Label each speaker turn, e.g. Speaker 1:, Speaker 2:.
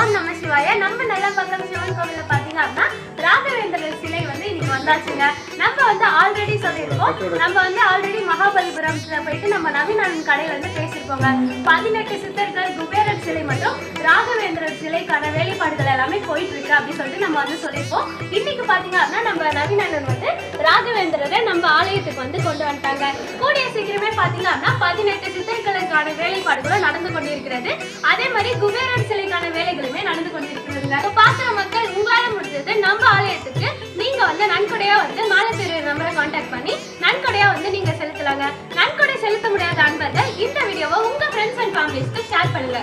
Speaker 1: ஓம் நம சிவாய. நம்ம நல்லம்பக்கம் சிவன் கோவில்ல பாத்தீங்க அப்படின்னா ராகவேந்திரர் சிலை வந்து இன்னைக்கு வந்தாச்சுங்க. நம்ம வந்து ஆல்ரெடி சொல்லியிருக்கோம், நம்ம வந்து ஆல்ரெடி மகாபலிபுரம்ல போயிட்டு நம்ம நவீனன் கடையில வந்து பேசியிருப்போங்க. 18 சித்தர்கள், குபேரர் சிலை மற்றும் ராகவேந்திரர் சிலைக்கான வேலைப்பாடுகள் எல்லாமே போயிட்டு இருக்கு அப்படின்னு சொல்லிட்டு நம்ம வந்து சொல்லியிருப்போம். இன்னைக்கு பாத்தீங்க அப்படின்னா நம்ம நவீனன் வந்து ராகவேந்திரரை நம்ம ஆலயத்துக்கு வந்து கொண்டு வந்துட்டாங்க. கூடிய சீக்கிரமே பாத்தீங்க அப்படின்னா 18 சித்தர்களுக்கான வேலைப்பாடுகளும் நடந்து கொண்டிருக்கிறது. அதே மாதிரி குபேரர் சிலைக்கான வேலைகளுமே நடந்து கொண்டிருக்கிறதுங்க. பாக்குற மக்கள் உங்களால முடிஞ்சது நம்ம ஆலயத்துக்கு நீங்க வந்து நன்கொடையா வந்து மேல தெரிய நம்பரை கான்டாக்ட் பண்ணி நன்கொடையா வந்து நீங்க செலுத்தலாங்க. நன்கொடை செலுத்த முடியாத அன்பர்கள் இந்த வீடியோவை உங்க ஃப்ரெண்ட்ஸ் அண்ட் ஃபேமிலிஸ்க்கு ஷேர் பண்ணுங்க.